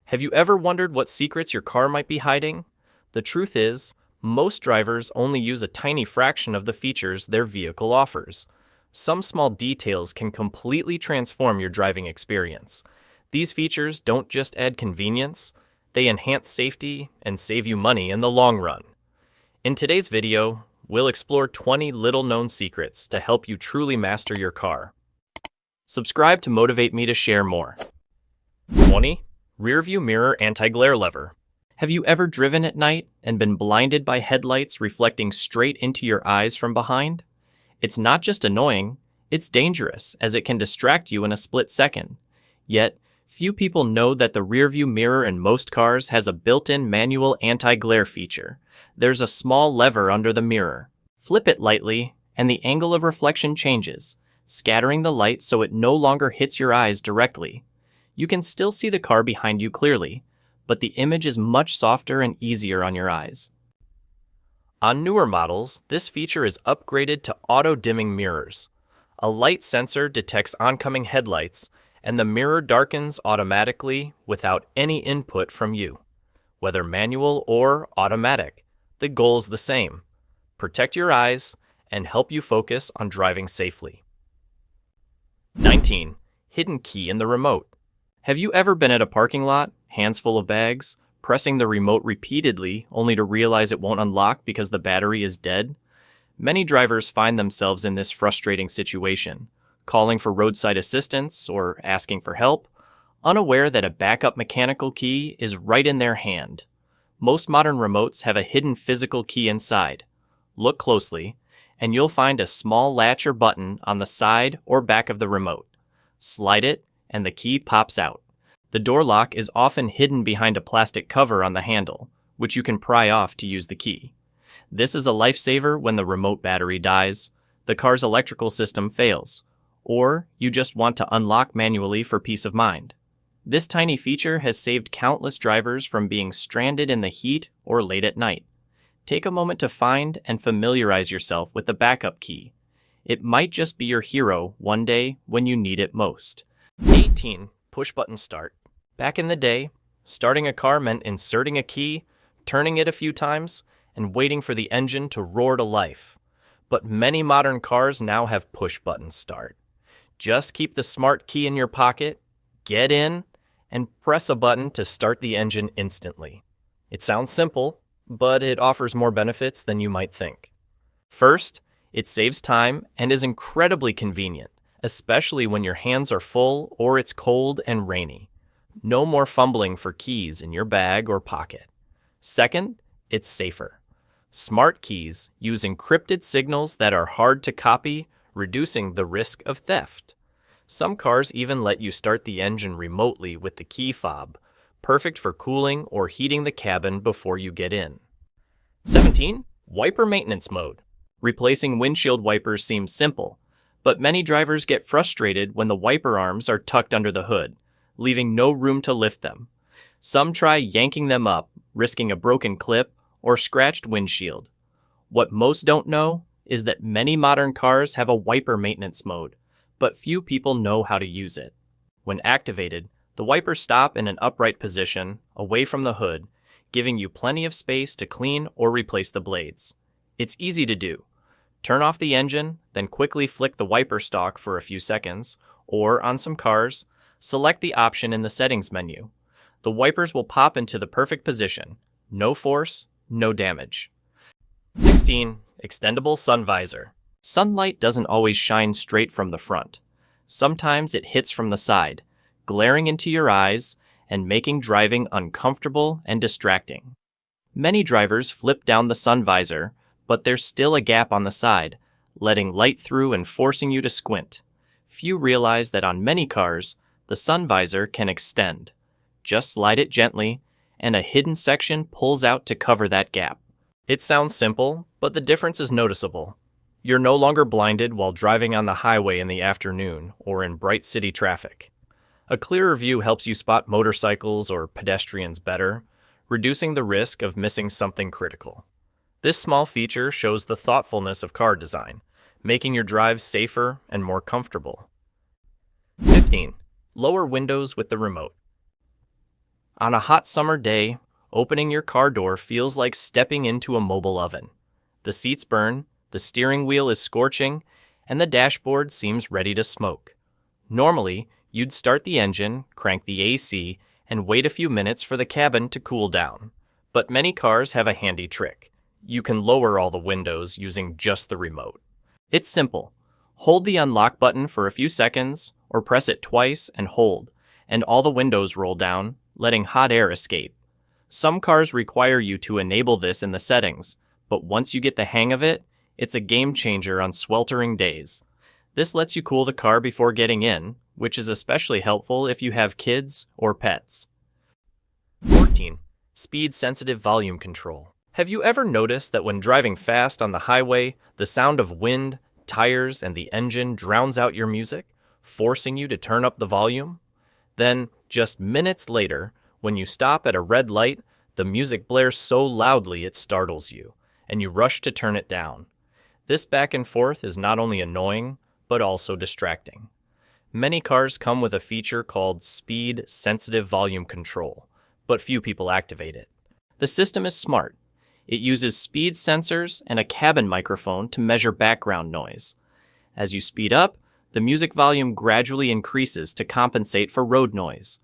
Have you ever wondered what secrets your car might be hiding? The truth is, most drivers only use a tiny fraction of the features their vehicle offers. Some small details can completely transform your driving experience. These features don't just add convenience, they enhance safety and save you money in the long run. In today's video, we'll explore 20 little-known secrets to help you truly master your car. Subscribe to motivate me to share more. 20. Rearview mirror anti-glare lever. Have you ever driven at night and been blinded by headlights reflecting straight into your eyes from behind? It's not just annoying, it's dangerous as it can distract you in a split second. Yet, few people know that the rearview mirror in most cars has a built-in manual anti-glare feature. There's a small lever under the mirror. Flip it lightly, and the angle of reflection changes, scattering the light so it no longer hits your eyes directly. You can still see the car behind you clearly, but the image is much softer and easier on your eyes. On newer models, this feature is upgraded to auto-dimming mirrors. A light sensor detects oncoming headlights, and the mirror darkens automatically without any input from you. Whether manual or automatic, the goal is the same: protect your eyes and help you focus on driving safely. 19. Hidden key in the remote. Have you ever been at a parking lot, hands full of bags, pressing the remote repeatedly only to realize it won't unlock because the battery is dead? Many drivers find themselves in this frustrating situation, calling for roadside assistance or asking for help, unaware that a backup mechanical key is right in their hand. Most modern remotes have a hidden physical key inside. Look closely, and you'll find a small latch or button on the side or back of the remote. Slide it, and the key pops out. The door lock is often hidden behind a plastic cover on the handle, which you can pry off to use the key. This is a lifesaver when the remote battery dies, the car's electrical system fails, or you just want to unlock manually for peace of mind. This tiny feature has saved countless drivers from being stranded in the heat or late at night. Take a moment to find and familiarize yourself with the backup key. It might just be your hero one day when you need it most. 18. Push-button start. Back in the day, starting a car meant inserting a key, turning it a few times, and waiting for the engine to roar to life. But many modern cars now have push-button start. Just keep the smart key in your pocket, get in, and press a button to start the engine instantly. It sounds simple, but it offers more benefits than you might think. First, it saves time and is incredibly convenient, especially when your hands are full or it's cold and rainy. No more fumbling for keys in your bag or pocket. Second, it's safer. Smart keys use encrypted signals that are hard to copy, reducing the risk of theft. Some cars even let you start the engine remotely with the key fob, perfect for cooling or heating the cabin before you get in. 17. Wiper maintenance mode. Replacing windshield wipers seems simple, but many drivers get frustrated when the wiper arms are tucked under the hood, leaving no room to lift them. Some try yanking them up, risking a broken clip or scratched windshield. What most don't know is that many modern cars have a wiper maintenance mode, but few people know how to use it. When activated, the wipers stop in an upright position, away from the hood, giving you plenty of space to clean or replace the blades. It's easy to do. Turn off the engine, then quickly flick the wiper stalk for a few seconds, or on some cars, select the option in the settings menu. The wipers will pop into the perfect position. No force, no damage. 16. Extendable sun visor. Sunlight doesn't always shine straight from the front. Sometimes it hits from the side, glaring into your eyes and making driving uncomfortable and distracting. Many drivers flip down the sun visor, but there's still a gap on the side, letting light through and forcing you to squint. Few realize that on many cars, the sun visor can extend. Just slide it gently, and a hidden section pulls out to cover that gap. It sounds simple, but the difference is noticeable. You're no longer blinded while driving on the highway in the afternoon or in bright city traffic. A clearer view helps you spot motorcycles or pedestrians better, reducing the risk of missing something critical. This small feature shows the thoughtfulness of car design, making your drive safer and more comfortable. 15. Lower windows with the remote. On a hot summer day, opening your car door feels like stepping into a mobile oven. The seats burn, the steering wheel is scorching, and the dashboard seems ready to smoke. Normally, you'd start the engine, crank the AC, and wait a few minutes for the cabin to cool down. But many cars have a handy trick. You can lower all the windows using just the remote. It's simple. Hold the unlock button for a few seconds, or press it twice and hold, and all the windows roll down, letting hot air escape. Some cars require you to enable this in the settings, but once you get the hang of it, it's a game changer on sweltering days. This lets you cool the car before getting in, which is especially helpful if you have kids or pets. 14. Speed-sensitive volume control. Have you ever noticed that when driving fast on the highway, the sound of wind, tires, and the engine drowns out your music, forcing you to turn up the volume? Then, just minutes later, when you stop at a red light, the music blares so loudly it startles you, and you rush to turn it down. This back and forth is not only annoying, but also distracting. Many cars come with a feature called speed-sensitive volume control, but few people activate it. The system is smart. It uses speed sensors and a cabin microphone to measure background noise. As you speed up, the music volume gradually increases to compensate for road noise.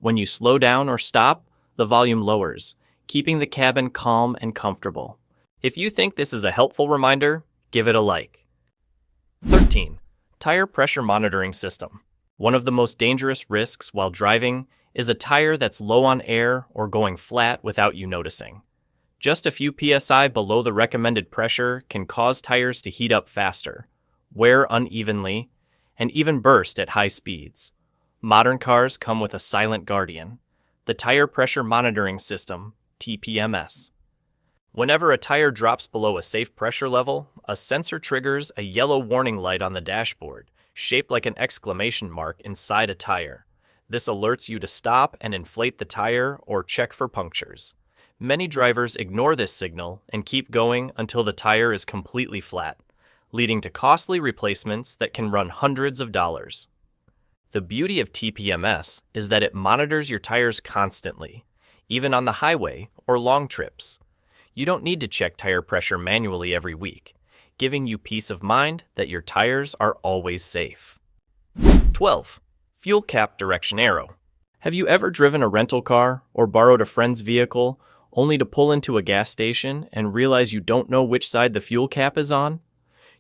When you slow down or stop, the volume lowers, keeping the cabin calm and comfortable. If you think this is a helpful reminder, give it a like. 13. Tire pressure monitoring system. One of the most dangerous risks while driving is a tire that's low on air or going flat without you noticing. Just a few PSI below the recommended pressure can cause tires to heat up faster, wear unevenly, and even burst at high speeds. Modern cars come with a silent guardian, the Tire Pressure Monitoring System, TPMS. Whenever a tire drops below a safe pressure level, a sensor triggers a yellow warning light on the dashboard, shaped like an exclamation mark inside a tire. This alerts you to stop and inflate the tire or check for punctures. Many drivers ignore this signal and keep going until the tire is completely flat, leading to costly replacements that can run hundreds of dollars. The beauty of TPMS is that it monitors your tires constantly, even on the highway or long trips. You don't need to check tire pressure manually every week, giving you peace of mind that your tires are always safe. 12. Fuel cap direction arrow. Have you ever driven a rental car or borrowed a friend's vehicle only to pull into a gas station and realize you don't know which side the fuel cap is on?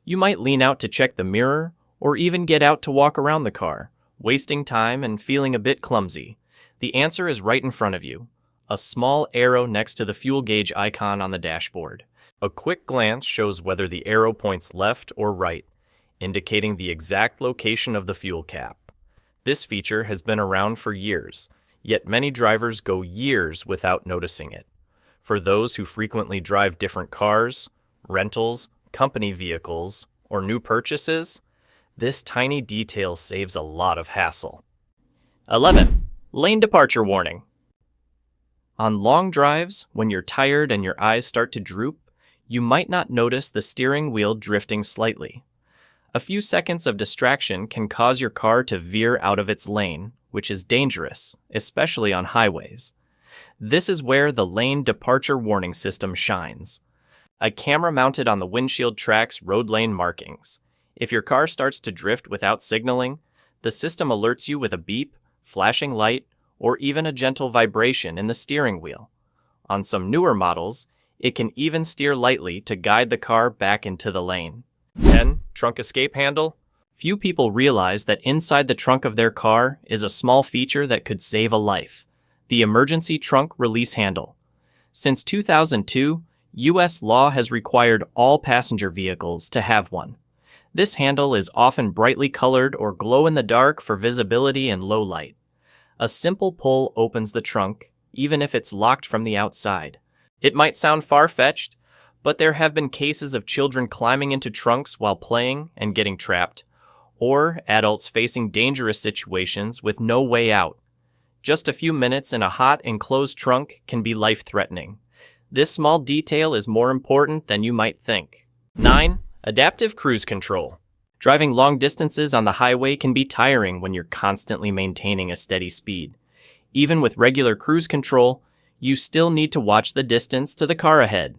You might lean out to check the mirror or even get out to walk around the car, wasting time and feeling a bit clumsy. The answer is right in front of you, a small arrow next to the fuel gauge icon on the dashboard. A quick glance shows whether the arrow points left or right, indicating the exact location of the fuel cap. This feature has been around for years, yet many drivers go years without noticing it. For those who frequently drive different cars, rentals, company vehicles, or new purchases, this tiny detail saves a lot of hassle. 11. Lane departure warning. On long drives, when you're tired and your eyes start to droop, you might not notice the steering wheel drifting slightly. A few seconds of distraction can cause your car to veer out of its lane, which is dangerous, especially on highways. This is where the lane departure warning system shines. A camera mounted on the windshield tracks road lane markings. If your car starts to drift without signaling, the system alerts you with a beep, flashing light, or even a gentle vibration in the steering wheel. On some newer models, it can even steer lightly to guide the car back into the lane. 10. Trunk escape handle. Few people realize that inside the trunk of their car is a small feature that could save a life: the emergency trunk release handle. Since 2002, U.S. law has required all passenger vehicles to have one. This handle is often brightly colored or glow in the dark for visibility in low light. A simple pull opens the trunk, even if it's locked from the outside. It might sound far-fetched, but there have been cases of children climbing into trunks while playing and getting trapped, or adults facing dangerous situations with no way out. Just a few minutes in a hot, enclosed trunk can be life-threatening. This small detail is more important than you might think. 9. Adaptive cruise control. Driving long distances on the highway can be tiring when you're constantly maintaining a steady speed. Even with regular cruise control, you still need to watch the distance to the car ahead.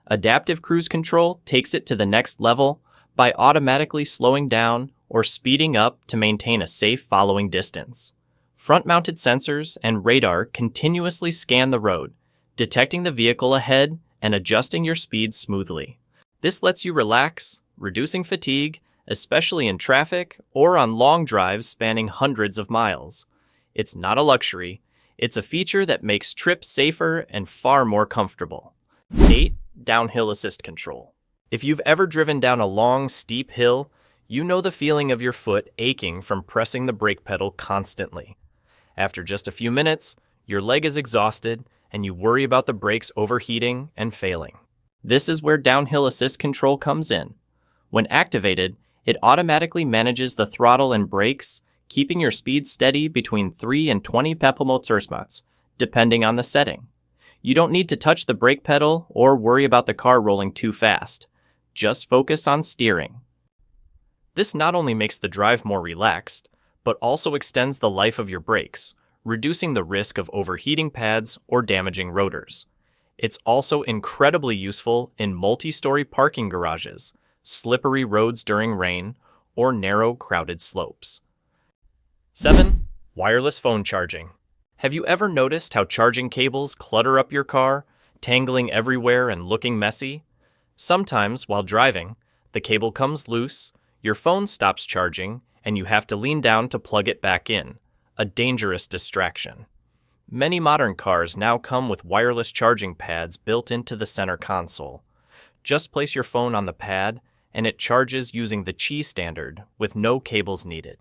Adaptive cruise control takes it to the next level by automatically slowing down or speeding up to maintain a safe following distance. Front-mounted sensors and radar continuously scan the road, detecting the vehicle ahead and adjusting your speed smoothly. This lets you relax, reducing fatigue, especially in traffic or on long drives spanning hundreds of miles. It's not a luxury, it's a feature that makes trips safer and far more comfortable. 8. Downhill assist control. If you've ever driven down a long, steep hill, you know the feeling of your foot aching from pressing the brake pedal constantly. After just a few minutes, your leg is exhausted and you worry about the brakes overheating and failing. This is where downhill assist control comes in. When activated, it automatically manages the throttle and brakes, keeping your speed steady between 3 and 20 pepelmotors, depending on the setting. You don't need to touch the brake pedal or worry about the car rolling too fast. Just focus on steering. This not only makes the drive more relaxed, but also extends the life of your brakes, reducing the risk of overheating pads or damaging rotors. It's also incredibly useful in multi-story parking garages, slippery roads during rain, or narrow, crowded slopes. 7. Wireless phone charging. Have you ever noticed how charging cables clutter up your car, tangling everywhere and looking messy? Sometimes, while driving, the cable comes loose, your phone stops charging, and you have to lean down to plug it back in, a dangerous distraction. Many modern cars now come with wireless charging pads built into the center console. Just place your phone on the pad, and it charges using the Qi standard with no cables needed.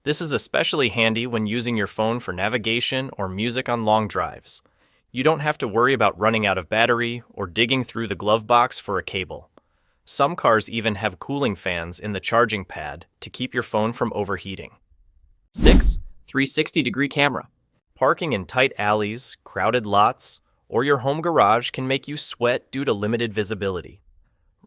This is especially handy when using your phone for navigation or music on long drives. You don't have to worry about running out of battery or digging through the glove box for a cable. Some cars even have cooling fans in the charging pad to keep your phone from overheating. 6. 360-degree camera. Parking in tight alleys, crowded lots, or your home garage can make you sweat due to limited visibility.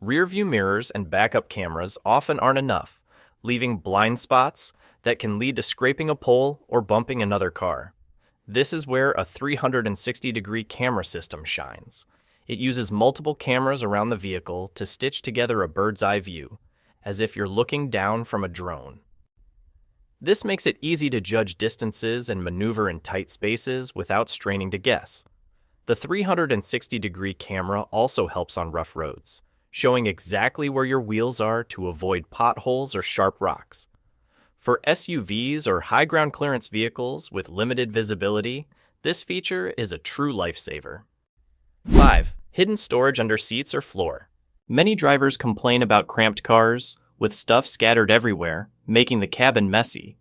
Rear-view mirrors and backup cameras often aren't enough, leaving blind spots that can lead to scraping a pole or bumping another car. This is where a 360-degree camera system shines. It uses multiple cameras around the vehicle to stitch together a bird's-eye view, as if you're looking down from a drone. This makes it easy to judge distances and maneuver in tight spaces without straining to guess. The 360-degree camera also helps on rough roads, showing exactly where your wheels are to avoid potholes or sharp rocks. For SUVs or high ground clearance vehicles with limited visibility, this feature is a true lifesaver. 5. Hidden storage under seats or floor. Many drivers complain about cramped cars, with stuff scattered everywhere, making the cabin messy.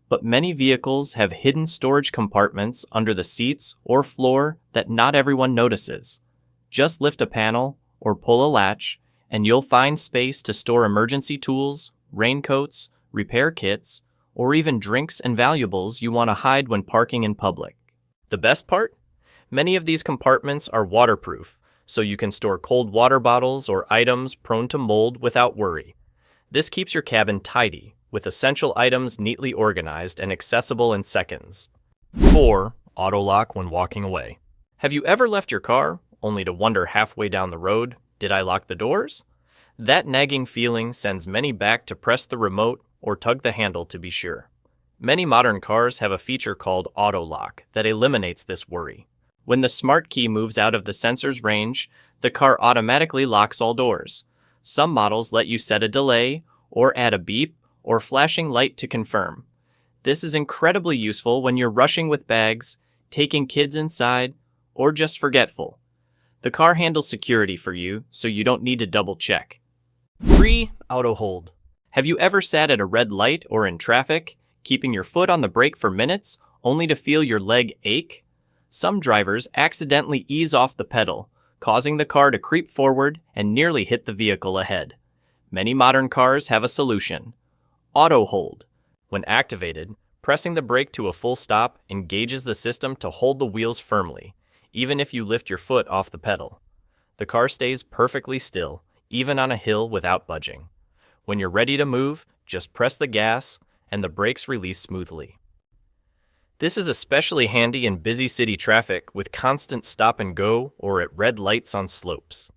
But many vehicles have hidden storage compartments under the seats or floor that not everyone notices. Just lift a panel or pull a latch, and you'll find space to store emergency tools, raincoats, repair kits, or even drinks and valuables you want to hide when parking in public. The best part? Many of these compartments are waterproof, so you can store cold water bottles or items prone to mold without worry. This keeps your cabin tidy, with essential items neatly organized and accessible in seconds. 4. Auto lock when walking away. Have you ever left your car, only to wonder halfway down the road, did I lock the doors? That nagging feeling sends many back to press the remote or tug the handle to be sure. Many modern cars have a feature called auto lock that eliminates this worry. When the smart key moves out of the sensor's range, the car automatically locks all doors. Some models let you set a delay or add a beep or flashing light to confirm. This is incredibly useful when you're rushing with bags, taking kids inside, or just forgetful. The car handles security for you, so you don't need to double check. 3. Auto hold. Have you ever sat at a red light or in traffic, keeping your foot on the brake for minutes, only to feel your leg ache? Some drivers accidentally ease off the pedal, causing the car to creep forward and nearly hit the vehicle ahead. Many modern cars have a solution. Auto hold. When activated, pressing the brake to a full stop engages the system to hold the wheels firmly, even if you lift your foot off the pedal. The car stays perfectly still, even on a hill without budging. When you're ready to move, just press the gas, and the brakes release smoothly. This is especially handy in busy city traffic with constant stop and go or at red lights on slopes.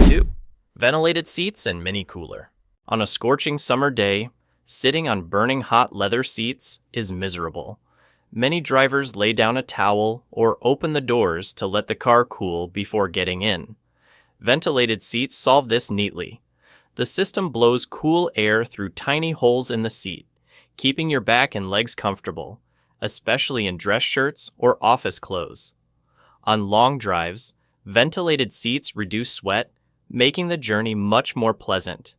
2. Ventilated seats and mini cooler. On a scorching summer day, sitting on burning hot leather seats is miserable. Many drivers lay down a towel or open the doors to let the car cool before getting in. Ventilated seats solve this neatly. The system blows cool air through tiny holes in the seat, keeping your back and legs comfortable, especially in dress shirts or office clothes. On long drives, ventilated seats reduce sweat, making the journey much more pleasant.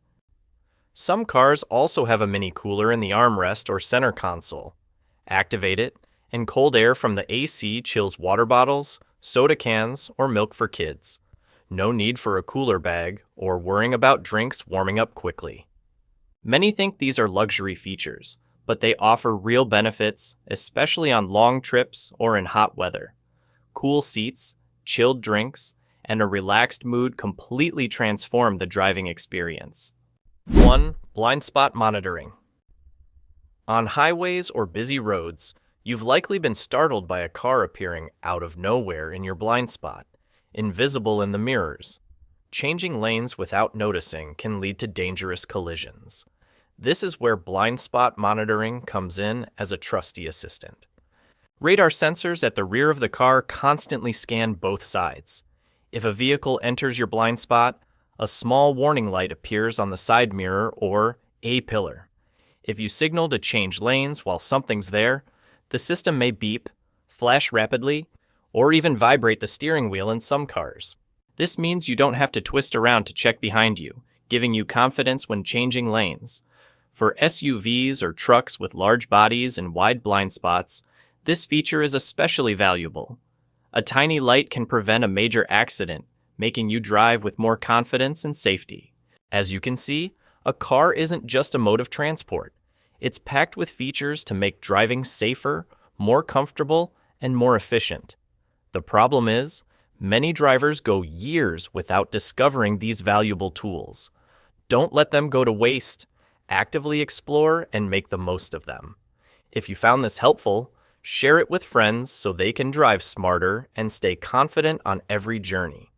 Some cars also have a mini cooler in the armrest or center console. Activate it, and cold air from the AC chills water bottles, soda cans, or milk for kids. No need for a cooler bag or worrying about drinks warming up quickly. Many think these are luxury features, but they offer real benefits, especially on long trips or in hot weather. Cool seats, chilled drinks, and a relaxed mood completely transform the driving experience. 1. Blind spot monitoring. On highways or busy roads, you've likely been startled by a car appearing out of nowhere in your blind spot, invisible in the mirrors. Changing lanes without noticing can lead to dangerous collisions. This is where blind spot monitoring comes in as a trusty assistant. Radar sensors at the rear of the car constantly scan both sides. If a vehicle enters your blind spot, a small warning light appears on the side mirror or A-pillar. If you signal to change lanes while something's there, the system may beep, flash rapidly, or even vibrate the steering wheel in some cars. This means you don't have to twist around to check behind you, giving you confidence when changing lanes. For SUVs or trucks with large bodies and wide blind spots, this feature is especially valuable. A tiny light can prevent a major accident, making you drive with more confidence and safety. As you can see, a car isn't just a mode of transport. It's packed with features to make driving safer, more comfortable, and more efficient. The problem is, many drivers go years without discovering these valuable tools. Don't let them go to waste. Actively explore and make the most of them. If you found this helpful, share it with friends so they can drive smarter and stay confident on every journey.